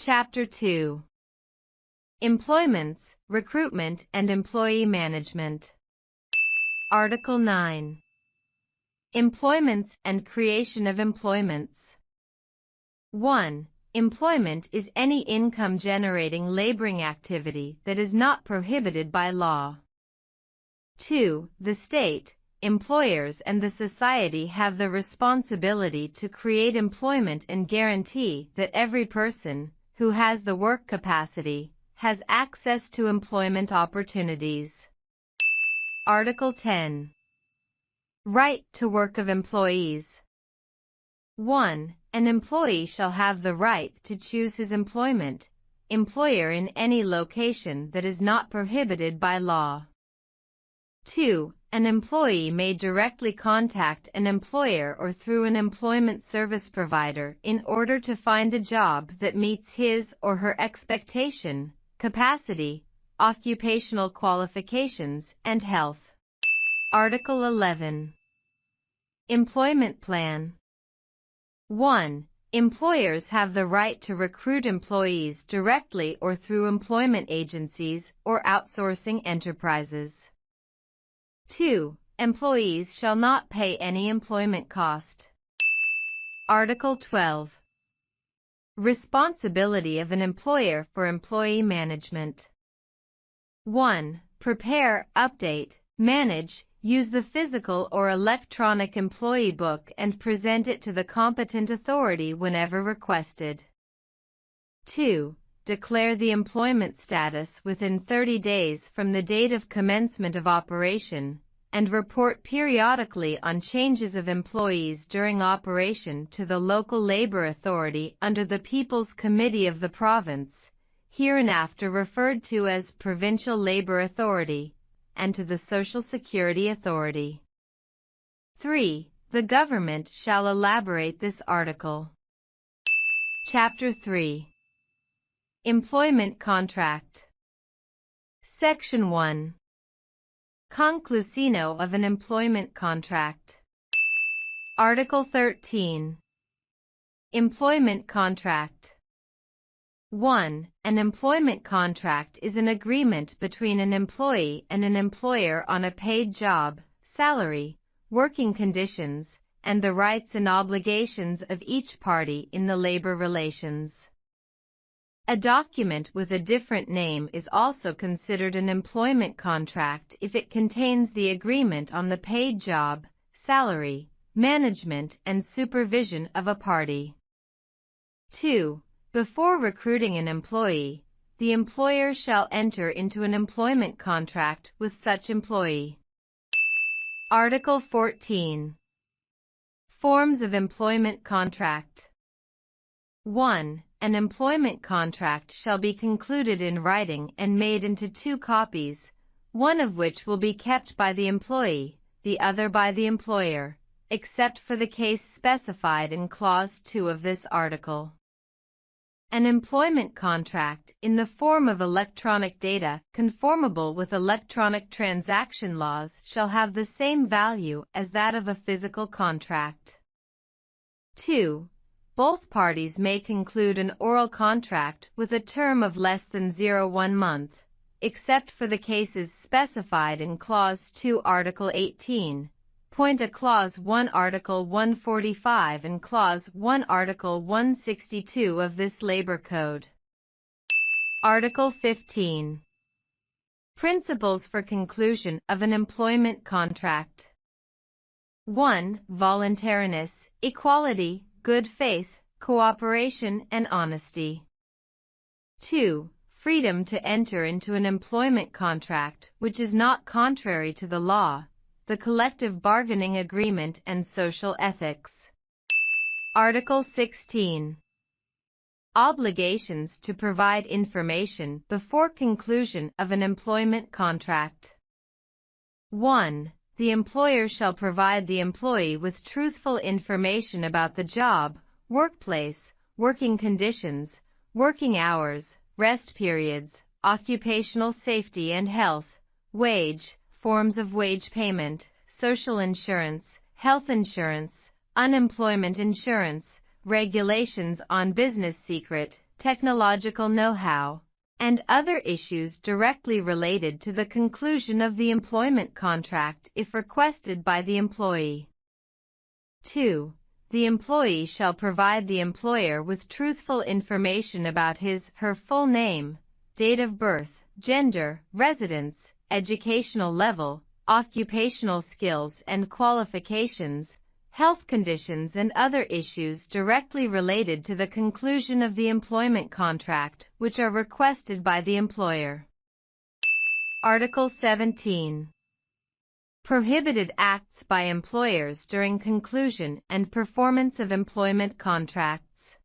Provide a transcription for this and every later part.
Chapter 2. Employments, Recruitment and Employee Management. Article 9. Employments and Creation of Employments. 1. Employment is any income-generating laboring activity that is not prohibited by law. 2. The state, employers and the society have the responsibility to create employment and guarantee that every person, who has the work capacity, has access to employment opportunities. Article 10. Right to work of employees. 1. An employee shall have the right to choose his employment, employer in any location that is not prohibited by law. 2. An employee may directly contact an employer or through an employment service provider in order to find a job that meets his or her expectation, capacity, occupational qualifications, and health. Article 11. Employment Plan. 1. Employers have the right to recruit employees directly or through employment agencies or outsourcing enterprises. 2. Employees shall not pay any employment cost. Article 12. Responsibility of an employer for employee management. 1. Prepare, update, manage, use the physical or electronic employee book and present it to the competent authority whenever requested. 2. Declare the employment status within 30 days from the date of commencement of operation, and report periodically on changes of employees during operation to the local labor authority under the People's Committee of the province, hereinafter referred to as Provincial Labor Authority, and to the Social Security Authority. 3. The government shall elaborate this article. Chapter 3. Employment Contract. Section 1. Conclusino of an employment contract. Article 13. Employment Contract. 1. An employment contract is an agreement between an employee and an employer on a paid job, salary, working conditions, and the rights and obligations of each party in the labor relations. A document with a different name is also considered an employment contract if it contains the agreement on the paid job, salary, management, and supervision of a party. 2. Before recruiting an employee, the employer shall enter into an employment contract with such employee. Article 14. Forms of employment contract. 1. An employment contract shall be concluded in writing and made into 2 copies, one of which will be kept by the employee, the other by the employer, except for the case specified in Clause 2 of this article. An employment contract in the form of electronic data conformable with electronic transaction laws shall have the same value as that of a physical contract. 2. Both parties may conclude an oral contract with a term of less than 1 month, except for the cases specified in Clause 2 Article 18, Point A Clause 1 Article 145 and Clause 1 Article 162 of this Labour Code. Article 15. Principles for conclusion of an employment contract. 1. Voluntariness, equality, good faith, cooperation, and honesty. 2. Freedom to enter into an employment contract which is not contrary to the law, the collective bargaining agreement, and social ethics. Article 16. Obligations to provide information before conclusion of an employment contract. 1. The employer shall provide the employee with truthful information about the job, workplace, working conditions, working hours, rest periods, occupational safety and health, wage, forms of wage payment, social insurance, health insurance, unemployment insurance, regulations on business secret, technological know-how, and other issues directly related to the conclusion of the employment contract if requested by the employee. 2. The employee shall provide the employer with truthful information about his/her full name, date of birth, gender, residence, educational level, occupational skills and qualifications, health conditions and other issues directly related to the conclusion of the employment contract which are requested by the employer. Article 17. Prohibited acts by employers during conclusion and performance of employment contracts.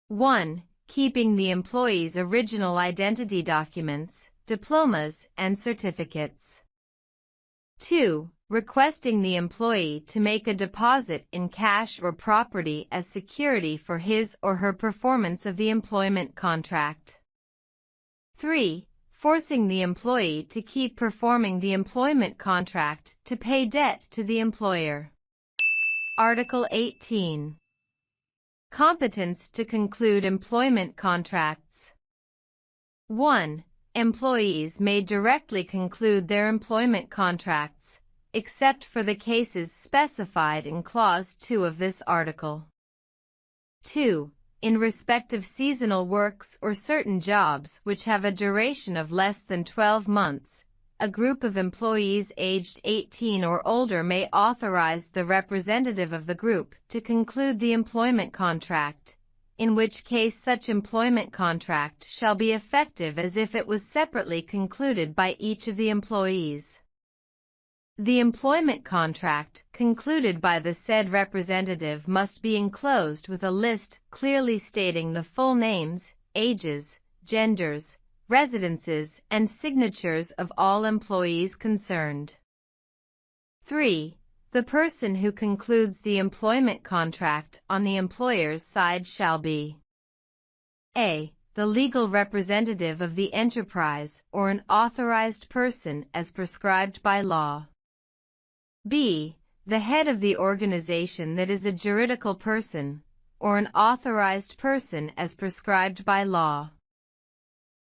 1. Keeping the employee's original identity documents, diplomas, and certificates. 2. Requesting the employee to make a deposit in cash or property as security for his or her performance of the employment contract. 3. Forcing the employee to keep performing the employment contract to pay debt to the employer. Article 18. Competence to conclude employment contracts. 1. Employees may directly conclude their employment contracts, except for the cases specified in Clause 2 of this article. 2. In respect of seasonal works or certain jobs which have a duration of less than 12 months, a group of employees aged 18 or older may authorize the representative of the group to conclude the employment contract, in which case such employment contract shall be effective as if it was separately concluded by each of the employees. The employment contract concluded by the said representative must be enclosed with a list clearly stating the full names, ages, genders, residences, and signatures of all employees concerned. 3. The person who concludes the employment contract on the employer's side shall be a. The legal representative of the enterprise or an authorized person as prescribed by law. B. The head of the organization that is a juridical person, or an authorized person as prescribed by law.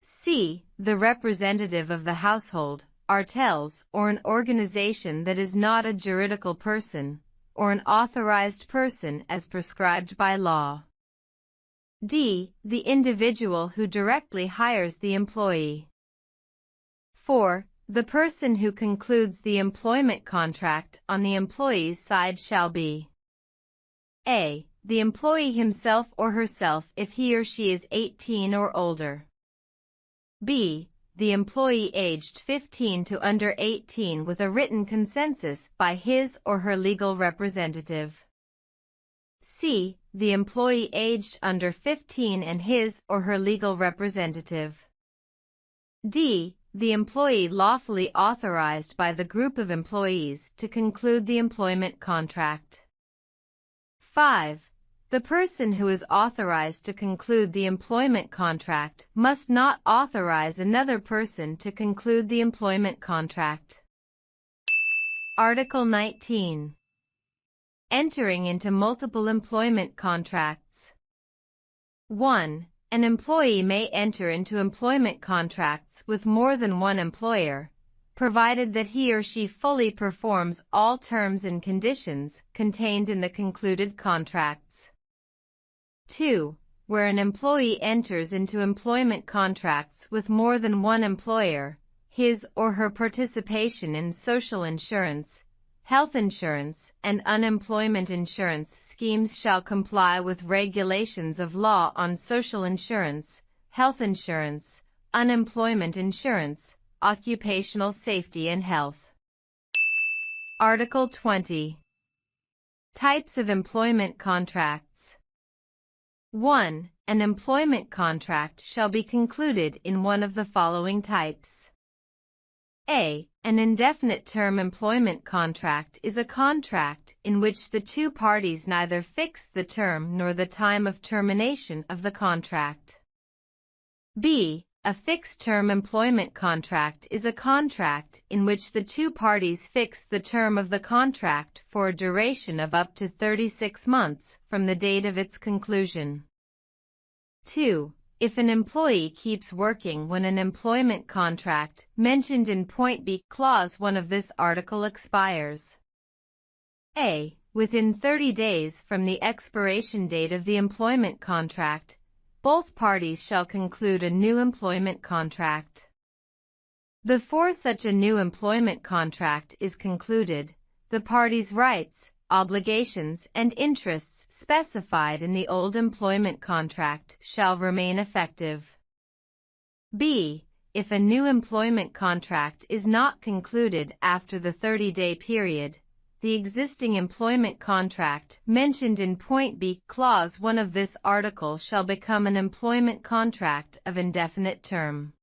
C. The representative of the household, artels, or an organization that is not a juridical person, or an authorized person as prescribed by law. D. The individual who directly hires the employee. 4. The person who concludes the employment contract on the employee's side shall be a. The employee himself or herself if he or she is 18 or older. b. The employee aged 15 to under 18 with a written consensus by his or her legal representative. c. The employee aged under 15 and his or her legal representative. d. The employee lawfully authorized by the group of employees to conclude the employment contract. 5. The person who is authorized to conclude the employment contract must not authorize another person to conclude the employment contract. Article 19. Entering into multiple employment contracts. 1. An employee may enter into employment contracts with more than one employer, provided that he or she fully performs all terms and conditions contained in the concluded contracts. 2. Where an employee enters into employment contracts with more than one employer, his or her participation in social insurance, health insurance, and unemployment insurance schemes shall comply with regulations of law on social insurance, health insurance, unemployment insurance, occupational safety and health. Article 20. Types of employment contracts. 1. An employment contract shall be concluded in one of the following types. A. An indefinite term employment contract is a contract in which the two parties neither fix the term nor the time of termination of the contract. B. A fixed-term employment contract is a contract in which the two parties fix the term of the contract for a duration of up to 36 months from the date of its conclusion. 2. If an employee keeps working when an employment contract mentioned in point B, clause 1 of this article expires. A. Within 30 days from the expiration date of the employment contract, both parties shall conclude a new employment contract. Before such a new employment contract is concluded, the parties' rights, obligations, and interests specified in the old employment contract shall remain effective. B. If a new employment contract is not concluded after the 30-day period, the existing employment contract mentioned in point B, clause 1 of this article shall become an employment contract of indefinite term.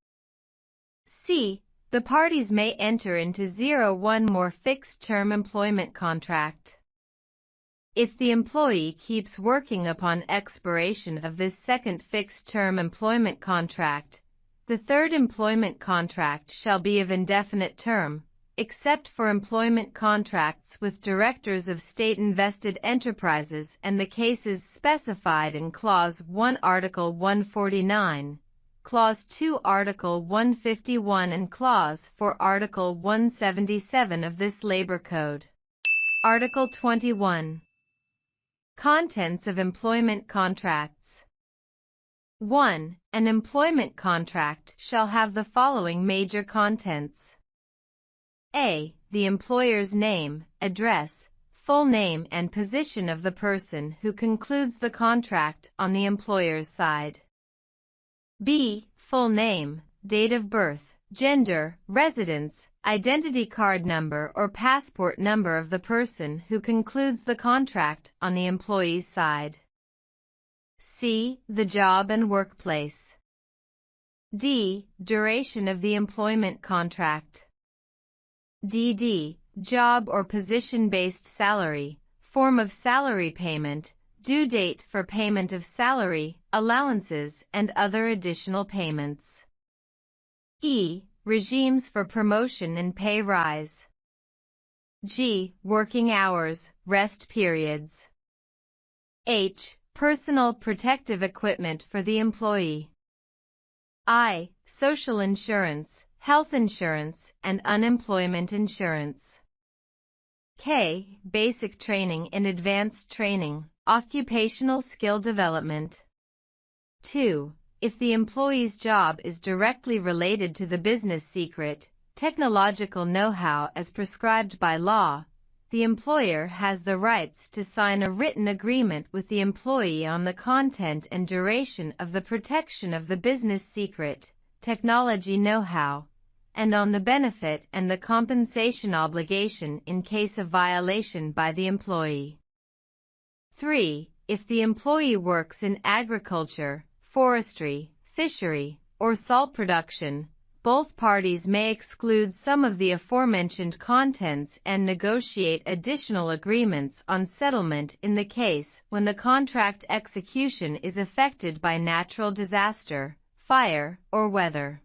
C. The parties may enter into one more fixed-term employment contract. If the employee keeps working upon expiration of this second fixed-term employment contract, the third employment contract shall be of indefinite term, except for employment contracts with directors of state-invested enterprises and the cases specified in Clause 1 Article 149, Clause 2 Article 151 and Clause 4 Article 177 of this Labor Code. Article 21. Contents of employment contracts. 1. An employment contract shall have the following major contents. A. The employer's name, address, full name and position of the person who concludes the contract on the employer's side. B. Full name, date of birth, gender, residence, identity card number or passport number of the person who concludes the contract on the employee's side. C. The job and workplace. D. Duration of the employment contract. D. Job or position-based salary, form of salary payment, due date for payment of salary, allowances, and other additional payments. E. Regimes for promotion and pay rise. G. Working hours, rest periods. H. Personal protective equipment for the employee. I. Social insurance, health insurance, and unemployment insurance. K. Basic training and advanced training, occupational skill development. 2. If the employee's job is directly related to the business secret, technological know-how as prescribed by law, the employer has the rights to sign a written agreement with the employee on the content and duration of the protection of the business secret, technology know-how, and on the benefit and the compensation obligation in case of violation by the employee. 3. If the employee works in agriculture, forestry, fishery, or salt production, both parties may exclude some of the aforementioned contents and negotiate additional agreements on settlement in the case when the contract execution is affected by natural disaster, fire, or weather.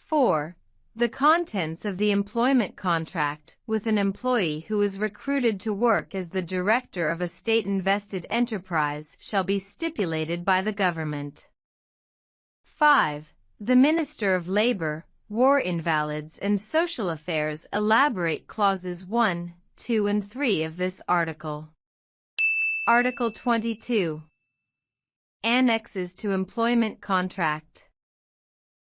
4. The contents of the employment contract with an employee who is recruited to work as the director of a state-invested enterprise shall be stipulated by the government. 5. The Minister of Labor, War Invalids and Social Affairs elaborate clauses 1, 2 and 3 of this article. Article 22. Annexes to employment contract.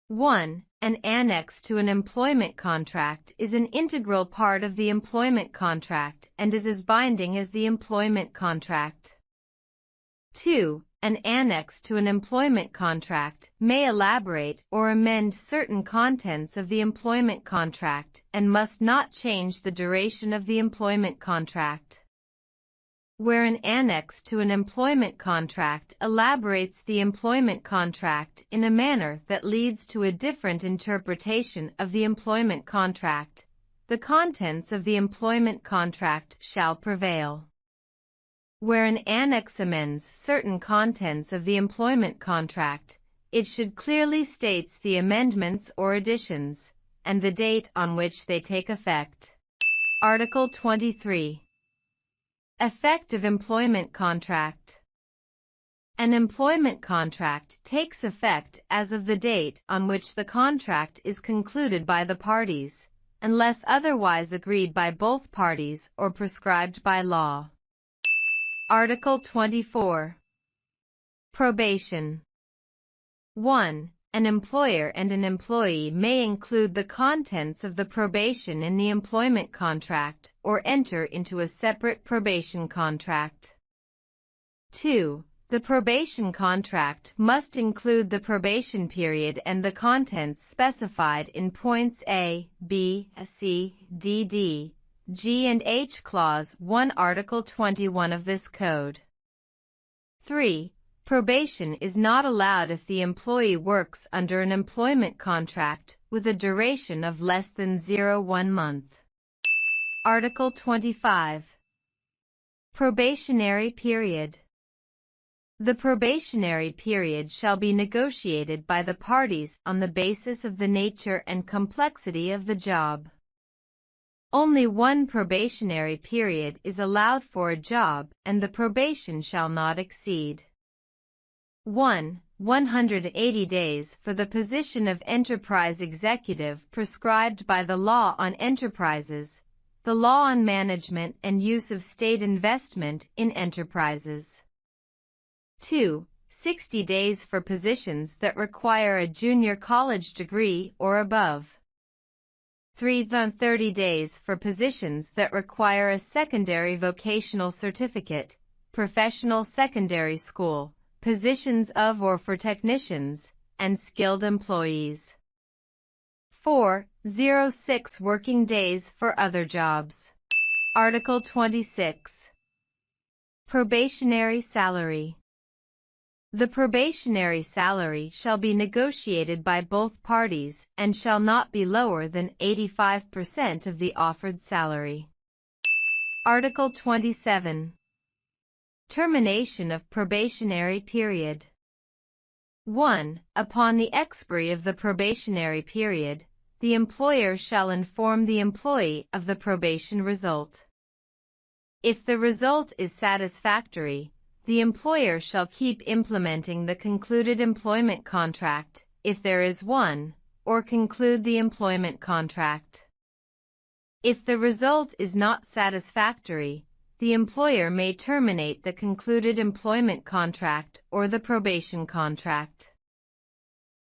1. An annex to an employment contract is an integral part of the employment contract and is as binding as the employment contract. 2. An annex to an employment contract may elaborate or amend certain contents of the employment contract and must not change the duration of the employment contract. Where an annex to an employment contract elaborates the employment contract in a manner that leads to a different interpretation of the employment contract, the contents of the employment contract shall prevail. Where an annex amends certain contents of the employment contract, it should clearly state the amendments or additions, and the date on which they take effect. Article 23. Effect of employment contract. An employment contract takes effect as of the date on which the contract is concluded by the parties, unless otherwise agreed by both parties or prescribed by law. Article 24. Probation. 1. An employer and an employee may include the contents of the probation in the employment contract or enter into a separate probation contract. 2. The probation contract must include the probation period and the contents specified in points A, B, C, D, D, G and H Clause 1 Article 21 of this Code. 3. Probation is not allowed if the employee works under an employment contract with a duration of less than 1 month. Article 25. Probationary period. The probationary period shall be negotiated by the parties on the basis of the nature and complexity of the job. Only one probationary period is allowed for a job, and the probation shall not exceed 1. 180 days for the position of enterprise executive prescribed by the law on enterprises, the law on management and use of state investment in enterprises. 2. 60 days for positions that require a junior college degree or above. 3. 30 days for positions that require a secondary vocational certificate, professional secondary school, positions of or for technicians, and skilled employees. 4. 06 working days for other jobs. Article 26. Probationary salary. The probationary salary shall be negotiated by both parties and shall not be lower than 85% of the offered salary. Article 27. Termination of probationary period. 1. Upon the expiry of the probationary period, the employer shall inform the employee of the probation result. If the result is satisfactory, the employer shall keep implementing the concluded employment contract, if there is one, or conclude the employment contract. If the result is not satisfactory, the employer may terminate the concluded employment contract or the probation contract.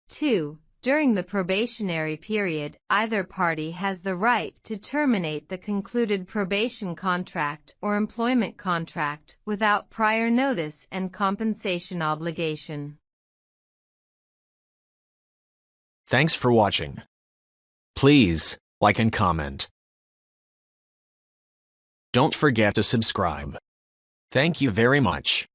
2. During the probationary period, either party has the right to terminate the concluded probation contract or employment contract without prior notice and compensation obligation. Thanks for watching. Please like and comment. Don't forget to subscribe. Thank you very much.